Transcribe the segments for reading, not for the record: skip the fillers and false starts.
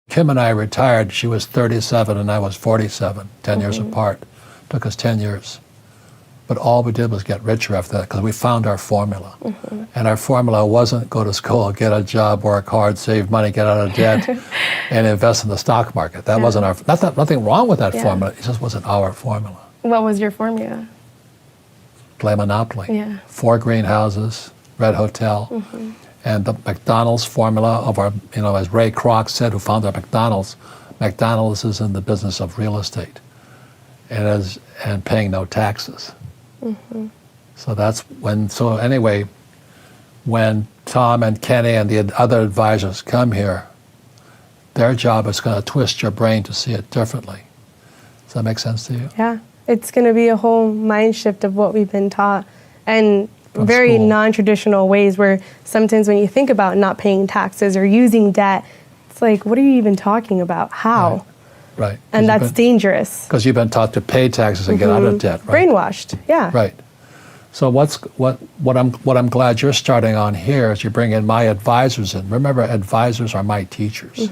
Kim and I retired. She was 37 and I was 47, 10 years apart. Took us 10 years. But all we did was get richer after that because we found our formula. And our formula wasn't go to school, get a job, work hard, save money, get out of debt, and invest in the stock market. That wasn't our, nothing wrong with that formula. It just wasn't our formula. What was your formula? Play Monopoly. Yeah. 4 greenhouses, Red Hotel. And the McDonald's formula of our, as Ray Kroc said, who founded McDonald's is in the business of real estate and paying no taxes. So that's anyway, when Tom and Kenny and the other advisors come here, their job is going to twist your brain to see it differently. Does that make sense to you? Yeah. It's going to be a whole mind shift of what we've been taught, and From very school. non-traditional ways where sometimes when you think about not paying taxes or using debt, it's like, what are you even talking about? How? Right. And that's dangerous. Because you've been taught to pay taxes and get out of debt, right? Brainwashed, yeah. Right. So what I'm glad you're starting on here is you bring in my advisors in. Remember, advisors are my teachers.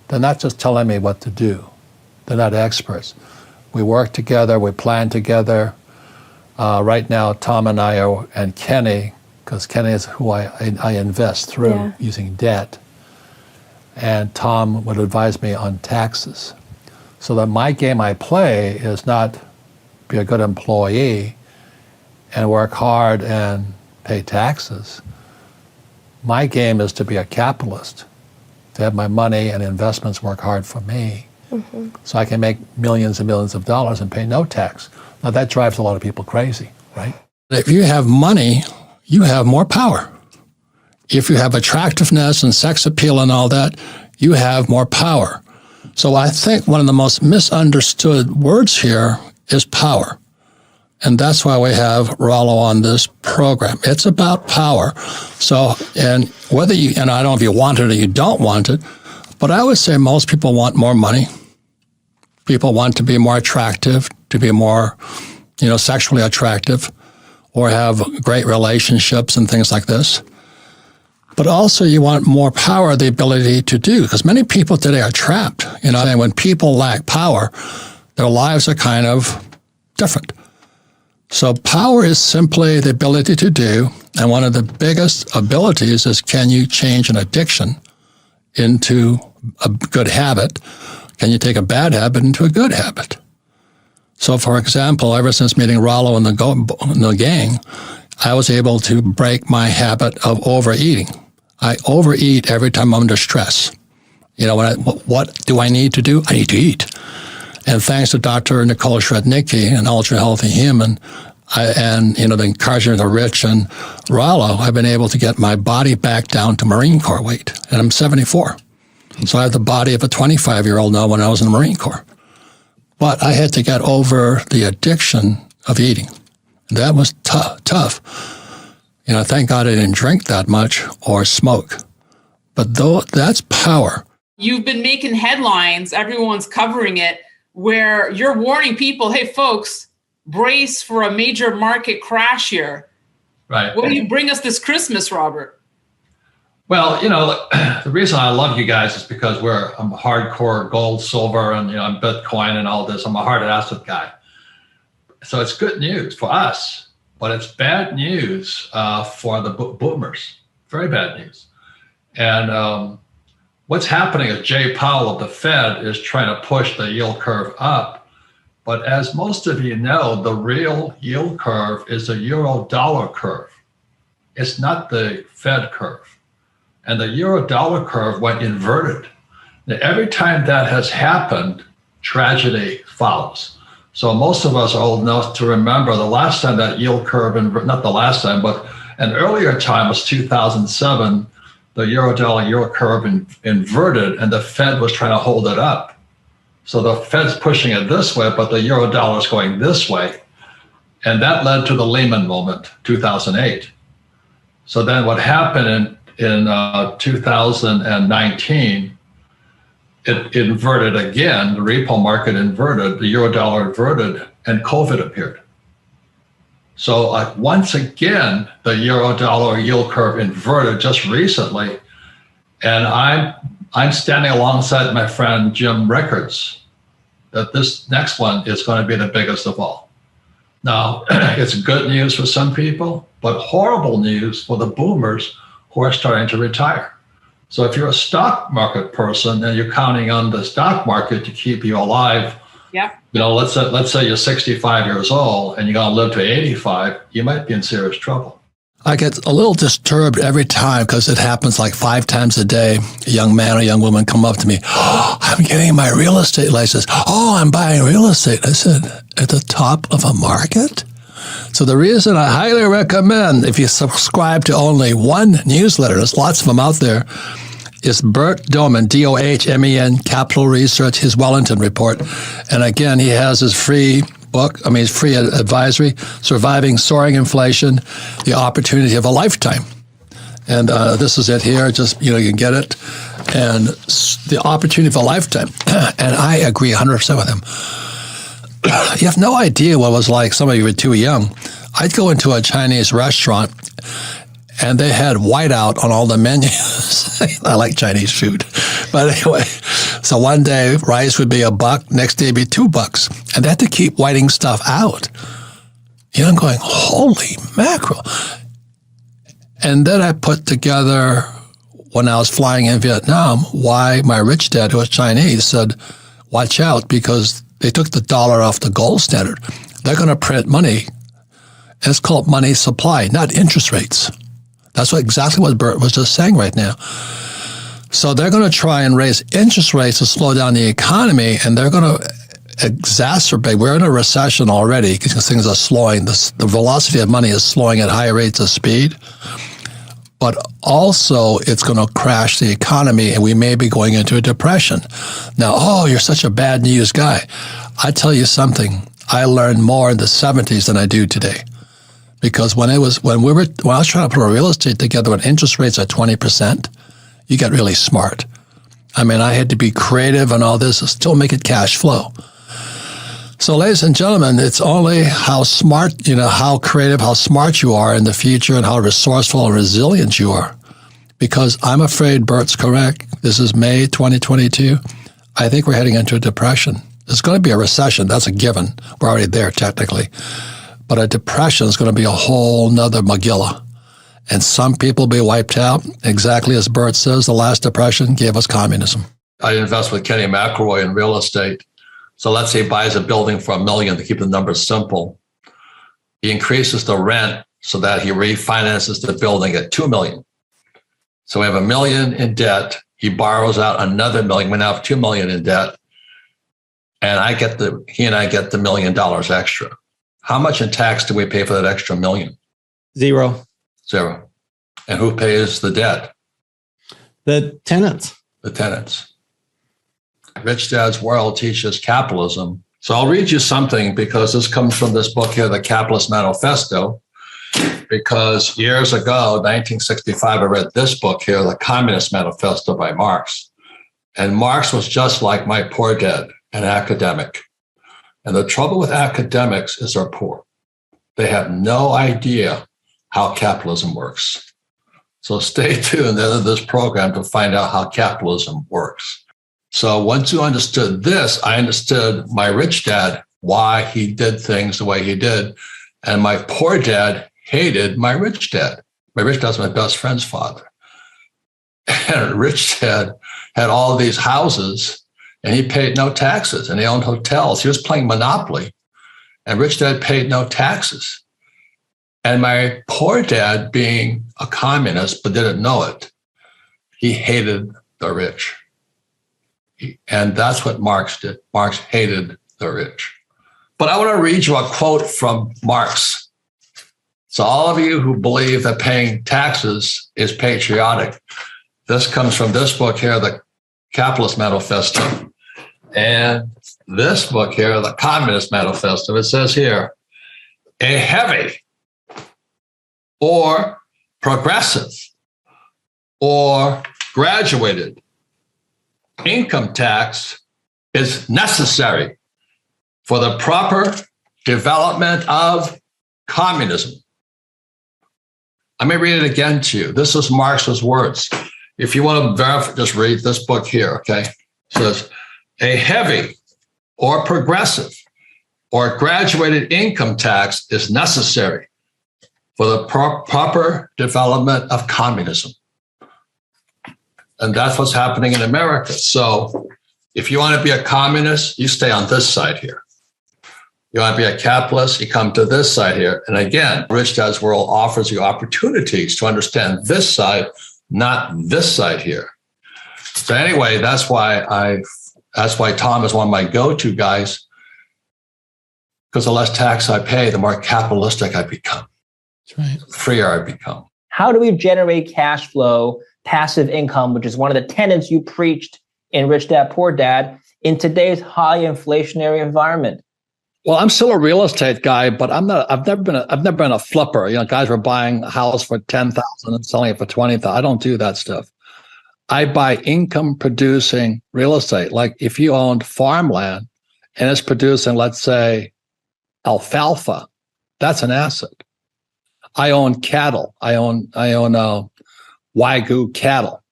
They're not just telling me what to do. They're not experts. We work together, we plan together. Right now, Tom and I and Kenny, because Kenny is who I invest through using debt, and Tom would advise me on taxes. So that my game I play is not be a good employee and work hard and pay taxes. My game is to be a capitalist, to have my money and investments work hard for me, so I can make millions and millions of dollars and pay no tax. Now that drives a lot of people crazy, right? If you have money, you have more power. If you have attractiveness and sex appeal and all that, you have more power. So I think one of the most misunderstood words here is power. And that's why we have Rollo on this program. It's about power. So, and whether and I don't know if you want it or you don't want it, but I would say most people want more money. People want to be more attractive, to be more, sexually attractive, or have great relationships and things like this. But also you want more power, the ability to do, because many people today are trapped. And when people lack power, their lives are kind of different. So power is simply the ability to do, and one of the biggest abilities is, can you change an addiction into a good habit? Can you take a bad habit into a good habit? So for example, ever since meeting Rollo and the gang, I was able to break my habit of overeating. I overeat every time I'm under stress. What do I need to do? I need to eat. And thanks to Dr. Nicole Shrednicki, an ultra-healthy human, and the encouragement of Rich and Rollo, I've been able to get my body back down to Marine Corps weight. And I'm 74. So I have the body of a 25-year-old now when I was in the Marine Corps. But I had to get over the addiction of eating. That was tough. Thank God I didn't drink that much or smoke. But that's power. You've been making headlines, everyone's covering it, where you're warning people, hey, folks, brace for a major market crash here. Right. What do you bring us this Christmas, Robert? Well, the reason I love you guys is because I'm a hardcore gold, silver, and I'm Bitcoin and all this. I'm a hard asset guy. So it's good news for us, but it's bad news for the boomers. Very bad news. And what's happening is Jay Powell of the Fed is trying to push the yield curve up. But as most of you know, the real yield curve is the euro dollar curve. It's not the Fed curve. And the euro dollar curve went inverted. Now, every time that has happened, tragedy follows. So most of us are old enough to remember the last time that yield curve, not the last time, but an earlier time was 2007, the euro dollar yield curve inverted and the Fed was trying to hold it up. So the Fed's pushing it this way, but the euro dollar is going this way. And that led to the Lehman moment, 2008. So then what happened in 2019, it inverted again, the repo market inverted, the euro dollar inverted, and COVID appeared. So once again, the euro dollar yield curve inverted just recently, and I'm I'm standing alongside my friend Jim Rickards that this next one is going to be the biggest of all. Now, it's good news for some people, but horrible news for the boomers who are starting to retire. So if you're a stock market person and you're counting on the stock market to keep you alive, Yep. Let's say you're 65 years old and you're going to live to 85, you might be in serious trouble. I get a little disturbed every time because it happens like 5 times a day. A young man or young woman come up to me, oh, I'm getting my real estate license. Oh, I'm buying real estate. I said, at the top of a market? So the reason I highly recommend, if you subscribe to only one newsletter, there's lots of them out there, is Bert Dohmen, D-O-H-M-E-N, Capital Research, his Wellington Report. And again, he has his free book, his free advisory, Surviving Soaring Inflation, The Opportunity of a Lifetime. And this is it here, just, you can get it. And The Opportunity of a Lifetime. And I agree 100% with him. You have no idea what it was like. Some of you were too young. I'd go into a Chinese restaurant and they had whiteout on all the menus. I like Chinese food. But anyway, so one day rice would be $1, next day it'd be $2. And they had to keep whiting stuff out. I'm going, holy mackerel. And then I put together, when I was flying in Vietnam, why my rich dad, who was Chinese, said, watch out, because they took the dollar off the gold standard. They're going to print money. And it's called money supply, not interest rates. That's exactly what Bert was just saying right now. So they're going to try and raise interest rates to slow down the economy, and they're going to exacerbate. We're in a recession already because things are slowing. The velocity of money is slowing at high rates of speed. But also, it's going to crash the economy, and we may be going into a depression. Now, oh, you're such a bad news guy. I tell you something. I learned more in the 70s than I do today. Because when I was trying to put a real estate together when interest rates are 20%, you get really smart. I mean, I had to be creative and all this to still make it cash flow. So, ladies and gentlemen, it's only how smart, how creative, how smart you are in the future and how resourceful and resilient you are. Because I'm afraid Bert's correct. This is May 2022. I think we're heading into a depression. There's going to be a recession. That's a given. We're already there technically. But a depression is going to be a whole nother Megillah. And some people will be wiped out. Exactly as Bert says, the last depression gave us communism. I invest with Kenny McElroy in real estate. So let's say he buys a building for $1 million to keep the numbers simple. He increases the rent so that he refinances the building at $2 million. So we have $1 million in debt. He borrows out another $1 million. We now have $2 million in debt. And he and I get the $1 million extra. How much in tax do we pay for that extra $1 million? Zero. And who pays the debt? The tenants. The tenants. Rich Dad's World teaches capitalism. So I'll read you something because this comes from this book here, The Capitalist Manifesto. Because years ago, 1965, I read this book here, The Communist Manifesto by Marx. And Marx was just like my poor dad, an academic. And the trouble with academics is they're poor. They have no idea how capitalism works. So stay tuned at the end of this program to find out how capitalism works. So once you understood this, I understood my rich dad, why he did things the way he did. And my poor dad hated my rich dad. My rich dad's my best friend's father. And rich dad had all these houses and he paid no taxes and he owned hotels. He was playing Monopoly and rich dad paid no taxes. And my poor dad, being a communist but didn't know it, he hated the rich. And that's what Marx did. Marx hated the rich. But I want to read you a quote from Marx. So all of you who believe that paying taxes is patriotic, this comes from this book here, The Capitalist Manifesto. And this book here, The Communist Manifesto, it says here, a heavy or progressive or graduated income tax is necessary for the proper development of communism. Let me read it again to you. This is Marx's words. If you want to verify, just read this book here, okay? It says, a heavy or progressive or graduated income tax is necessary for the proper development of communism. And that's what's happening in America. So if you want to be a communist, you stay on this side here. You want to be a capitalist, you come to this side here. And again, Rich Dad's World offers you opportunities to understand this side, not this side here. So anyway, that's why Tom is one of my go-to guys, because the less tax I pay, the more capitalistic I become. That's right. The freer I become. How do we generate cash flow, passive income, which is one of the tenets you preached in Rich Dad, Poor Dad, in today's high inflationary environment? Well, I'm still a real estate guy, but I've never been a flipper. You know, guys were buying a house for $10,000 and selling it for $20,000. I don't do that stuff. I buy income producing real estate. Like if you owned farmland and it's producing, let's say, alfalfa, that's an asset. I own cattle. I own Wagyu cattle,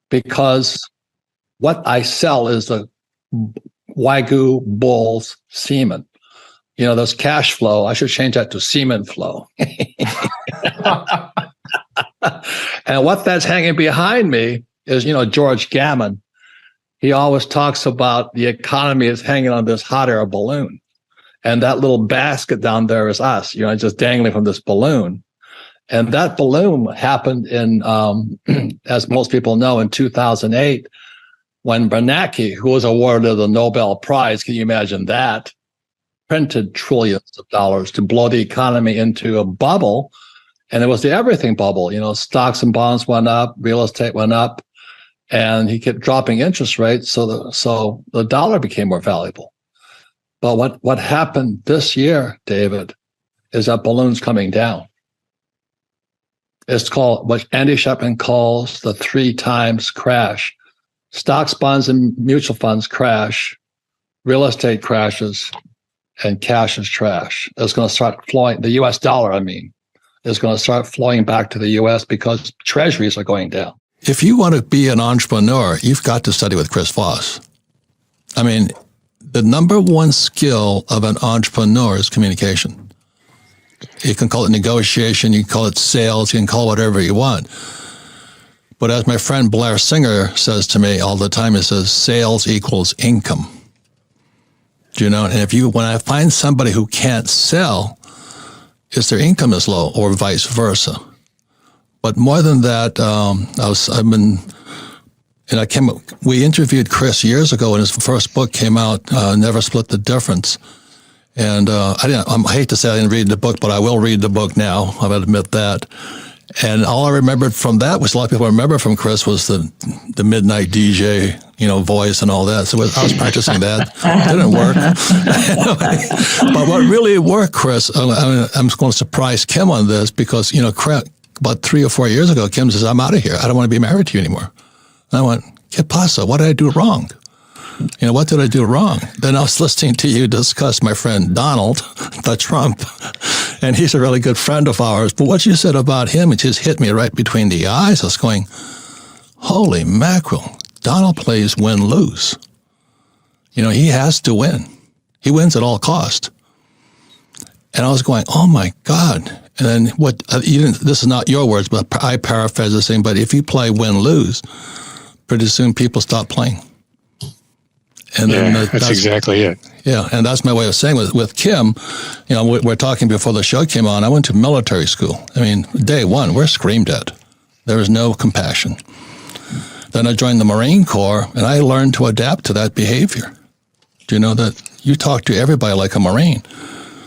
because what I sell is the Wagyu bull's semen. You know, there's cash flow. I should change that to semen flow. And what that's hanging behind me is, you know, George Gammon. He always talks about the economy is hanging on this hot air balloon. And that little basket down there is us, you know, just dangling from this balloon. And that balloon happened in, as most people know, in 2008, when Bernanke, who was awarded the Nobel Prize, can you imagine that, printed trillions of dollars to blow the economy into a bubble. And it was the everything bubble. You know, stocks and bonds went up, real estate went up, and he kept dropping interest rates. So the dollar became more valuable. But what happened this year, David, is that balloon's coming down. It's called what Andy Shepard calls the 3 times crash. Stocks, bonds, and mutual funds crash, real estate crashes, and cash is trash. It's going to start flowing. The US dollar, is going to start flowing back to the US because treasuries are going down. If you want to be an entrepreneur, you've got to study with Chris Voss. I mean, the number one skill of an entrepreneur is communication. You can call it negotiation, you can call it sales, you can call it whatever you want. But as my friend Blair Singer says to me all the time, he says, sales equals income. Do you know? And when I find somebody who can't sell, it's their income is low, or vice versa. But more than that, we interviewed Chris years ago when his first book came out, Never Split the Difference. And I hate to say I didn't read the book, but I will read the book now. I would admit that. And all I remembered from that, which a lot of people remember from Chris, was the midnight DJ, voice and all that. So I was practicing that. It didn't work. But what really worked, Chris, I'm going to surprise Kim on this, because, about 3 or 4 years ago, Kim says, I'm out of here. I don't want to be married to you anymore. And I went, ¿Qué pasa? What did I do wrong? What did I do wrong? Then I was listening to you discuss my friend Donald, the Trump, and he's a really good friend of ours. But what you said about him, it just hit me right between the eyes. I was going, holy mackerel, Donald plays win-lose. He has to win. He wins at all cost. And I was going, oh my God. And then this is not your words, but I paraphrase the same, but if you play win-lose, pretty soon people stop playing. And then that's exactly it. Yeah, and that's my way of saying with Kim, we're talking before the show came on, I went to military school. Day one, we're screamed at. There was no compassion. Then I joined the Marine Corps, and I learned to adapt to that behavior. Do you know that you talk to everybody like a Marine?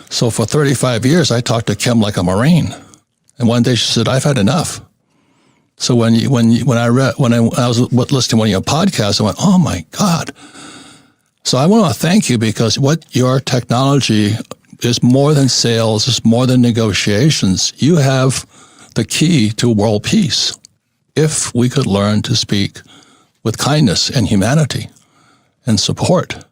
So for 35 years, I talked to Kim like a Marine. And one day she said, I've had enough. So when I was listening to one of your podcasts, I went, oh my God. So I want to thank you, because what your technology is more than sales, it's more than negotiations. You have the key to world peace. If we could learn to speak with kindness and humanity and support,